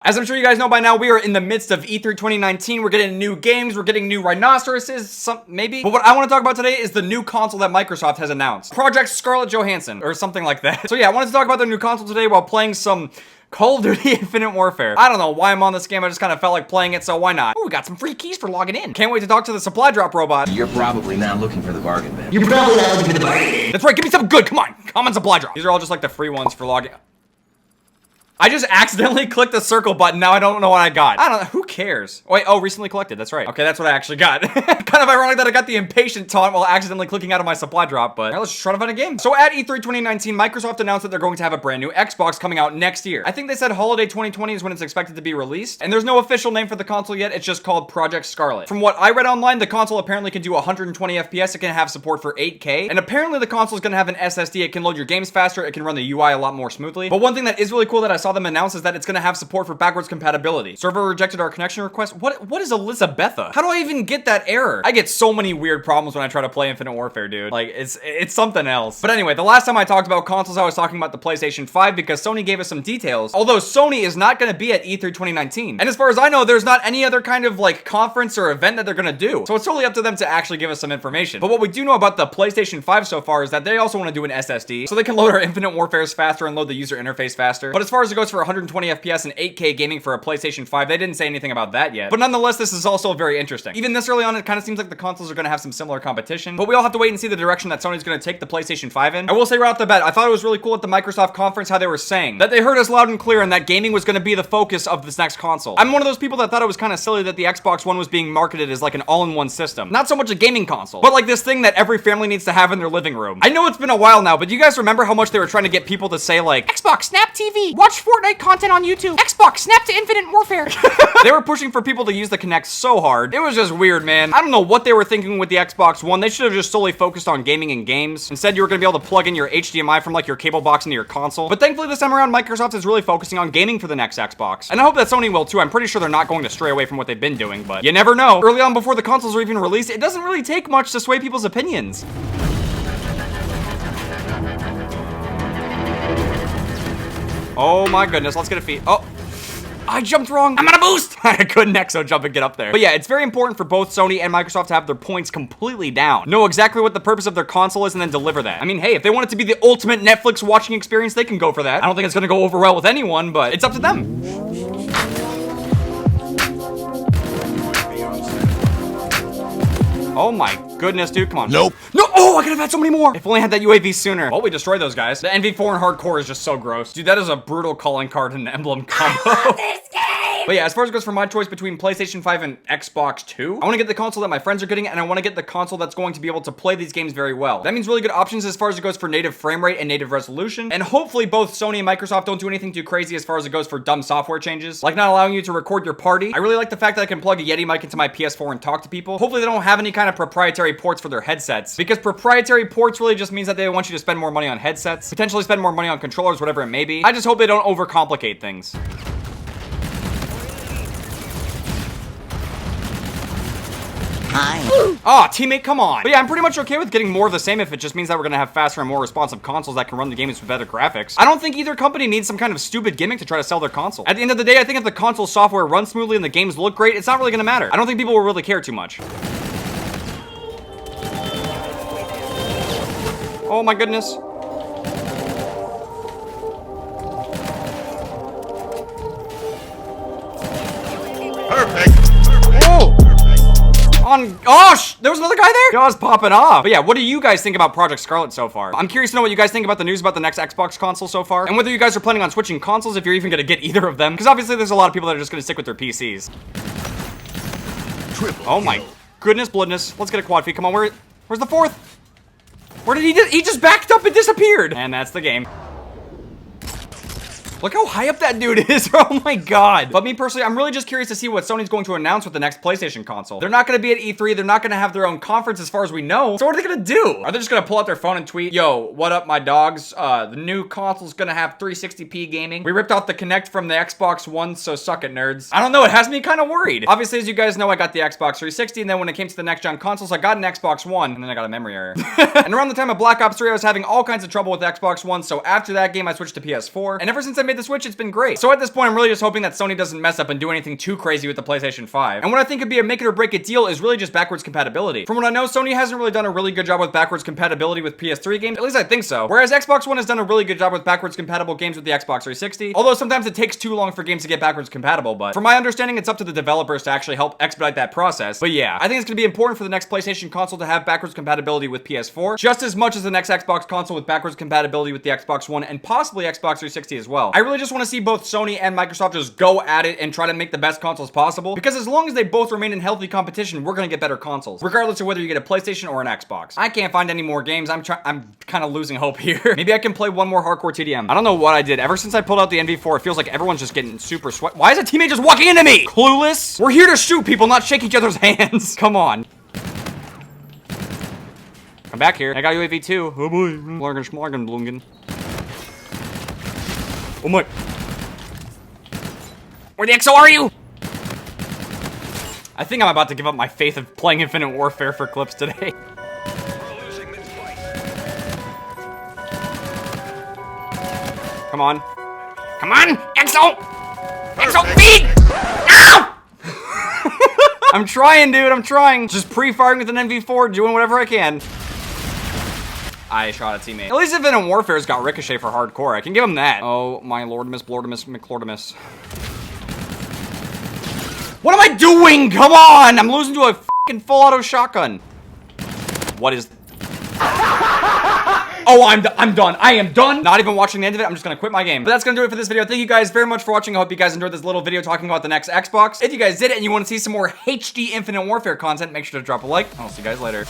As I'm sure you guys know by now, we are in the midst of E3 2019. We're getting new games, we're getting new rhinoceroses, maybe. But what I want to talk about today is the new console that Microsoft has announced. Project Scarlett Johansson, or something like that. So yeah, I wanted to talk about their new console today while playing some Call of Duty Infinite Warfare. I don't know why I'm on this game, I just kind of felt like playing it, so why not? Oh, we got some free keys for logging in. Can't wait to talk to the supply drop robot. You're probably not looking for the bargain bin. You're probably not looking for the bargain. That's right, give me something good, come on. Common supply drop. These are all just like the free ones for logging. I just accidentally clicked the circle button. Now I don't know what I got. I don't know. Who cares? Oh, wait. Oh, recently collected. That's right. Okay, that's what I actually got. Kind of ironic that I got the impatient taunt while accidentally clicking out of my supply drop, but let's just try to find a game. So at E3 2019, Microsoft announced that they're going to have a brand new Xbox coming out next year. I think they said holiday 2020 is when it's expected to be released, and there's no official name for the console yet. It's just called Project Scarlett. From what I read online, the console apparently can do 120 FPS. It can have support for 8K, and apparently the console is going to have an SSD. It can load your games faster. It can run the UI a lot more smoothly. But one thing that is really cool that I saw them announce is that it's going to have support for backwards compatibility. Server rejected our connection request. What is Elizabetha? How do I even get that error? I get so many weird problems when I try to play Infinite Warfare, dude. Like, it's something else. But anyway, the last time I talked about consoles, I was talking about the PlayStation 5 because Sony gave us some details. Although Sony is not going to be at E3 2019. And as far as I know, there's not any other kind of like conference or event that they're going to do. So it's totally up to them to actually give us some information. But what we do know about the PlayStation 5 so far is that they also want to do an SSD so they can load our Infinite Warfares faster and load the user interface faster. But as far as it goes for 120 FPS and 8K gaming for a PlayStation 5, they didn't say anything about that yet. But nonetheless, this is also very interesting. Even this early on, it kind of seems like the consoles are going to have some similar competition. But we all have to wait and see the direction that Sony's going to take the PlayStation 5 in. I will say right off the bat, I thought it was really cool at the Microsoft conference how they were saying that they heard us loud and clear and that gaming was going to be the focus of this next console. I'm one of those people that thought it was kind of silly that the Xbox One was being marketed as like an all-in-one system. Not so much a gaming console, but like this thing that every family needs to have in their living room. I know it's been a while now, but you guys remember how much they were trying to get people to say like, Xbox Snap TV, watch Fortnite content on YouTube, Xbox Snap to Infinite Warfare. They were pushing for people to use the Kinect so hard. It was just weird, man. I don't know what they were thinking with the Xbox One. They should have just solely focused on gaming and games. Instead, you were going to be able to plug in your HDMI from like your cable box into your console. But thankfully this time around, Microsoft is really focusing on gaming for the next Xbox. And I hope that Sony will too. I'm pretty sure they're not going to stray away from what they've been doing, but you never know. Early on before the consoles are even released, it doesn't really take much to sway people's opinions. Oh my goodness, let's get a feed. Oh. I jumped wrong. I'm on a boost. I couldn't exo jump and get up there. But yeah, it's very important for both Sony and Microsoft to have their points completely down. Know exactly what the purpose of their console is and then deliver that. I mean, hey, if they want it to be the ultimate Netflix watching experience, they can go for that. I don't think it's gonna go over well with anyone, but it's up to them. Oh my goodness, dude, come on. Nope. No, oh, I could have had so many more. If only I had that UAV sooner. Well, we destroyed those guys. The NV4 and hardcore is just so gross. Dude, that is a brutal calling card and emblem combo. This game! But yeah, as far as it goes for my choice between PlayStation 5 and Xbox 2, I want to get the console that my friends are getting, and I want to get the console that's going to be able to play these games very well. That means really good options as far as it goes for native frame rate and native resolution, and hopefully both Sony and Microsoft don't do anything too crazy as far as it goes for dumb software changes, like not allowing you to record your party. I really like the fact that I can plug a Yeti mic into my PS4 and talk to people. Hopefully they don't have any kind of proprietary ports for their headsets, because proprietary ports really just means that they want you to spend more money on headsets, potentially spend more money on controllers, whatever it may be. I just hope they don't overcomplicate things. Hi. Aw, teammate, come on. But yeah, I'm pretty much okay with getting more of the same if it just means that we're gonna have faster and more responsive consoles that can run the games with better graphics. I don't think either company needs some kind of stupid gimmick to try to sell their console. At the end of the day, I think if the console software runs smoothly and the games look great, it's not really gonna matter. I don't think people will really care too much. Oh my goodness. Perfect. Oh! There was another guy there? Jaws popping off. But yeah, what do you guys think about Project Scarlett so far? I'm curious to know what you guys think about the news about the next Xbox console so far, and whether you guys are planning on switching consoles, if you're even gonna get either of them, because obviously there's a lot of people that are just gonna stick with their PCs. Oh my goodness, bloodness. Let's get a quad feed. Come on, where's the fourth? Where did he just backed up and disappeared. And that's the game. Look how high up that dude is. Oh my god. But me personally, I'm really just curious to see what Sony's going to announce with the next PlayStation console. They're not going to be at E3. They're not going to have their own conference as far as we know. So what are they going to do? Are they just going to pull out their phone and tweet, yo, what up, my dogs? The new console's going to have 360p gaming. We ripped off the Kinect from the Xbox One, so suck it, nerds. I don't know. It has me kind of worried. Obviously, as you guys know, I got the Xbox 360, and then when it came to the next-gen consoles, I got an Xbox One, and then I got a memory error. And around the time of Black Ops 3, I was having all kinds of trouble with Xbox One, so after that game, I switched to PS4. And ever since I made the Switch, it's been great. So at this point, I'm really just hoping that Sony doesn't mess up and do anything too crazy with the PlayStation 5. And what I think could be a make it or break it deal is really just backwards compatibility. From what I know, Sony hasn't really done a really good job with backwards compatibility with PS3 games, at least I think so. Whereas Xbox One has done a really good job with backwards compatible games with the Xbox 360. Although sometimes it takes too long for games to get backwards compatible, but from my understanding, it's up to the developers to actually help expedite that process. But yeah, I think it's gonna be important for the next PlayStation console to have backwards compatibility with PS4, just as much as the next Xbox console with backwards compatibility with the Xbox One and possibly Xbox 360 as well. I really just want to see both Sony and Microsoft just go at it and try to make the best consoles possible, because as long as they both remain in healthy competition, we're gonna get better consoles, regardless of whether you get a PlayStation or an Xbox. I can't find any more games. I'm kind of losing hope here. Maybe I can play one more hardcore TDM. I don't know what I did. Ever since I pulled out the NV4, it feels like everyone's just getting super sweat. Why is a teammate just walking into me? Clueless? We're here to shoot people, not shake each other's hands. Come on. I'm back here. I got UAV too. Oh boy. Oh my. Where the XO are you? I think I'm about to give up my faith of playing Infinite Warfare for clips today. Come on. Come on! XO! XO feed! Ow! I'm trying, dude. I'm trying. Just pre-firing with an NV4, doing whatever I can. I shot a teammate. At least Infinite Warfare's got Ricochet for hardcore. I can give him that. Oh, my Lordimus, Blordimus, McLordimus. What am I doing? Come on! I'm losing to a fucking full auto shotgun. What is... Oh, I'm done. I am done. Not even watching the end of it. I'm just gonna quit my game. But that's gonna do it for this video. Thank you guys very much for watching. I hope you guys enjoyed this little video talking about the next Xbox. If you guys did it and you want to see some more HD Infinite Warfare content, make sure to drop a like. I'll see you guys later.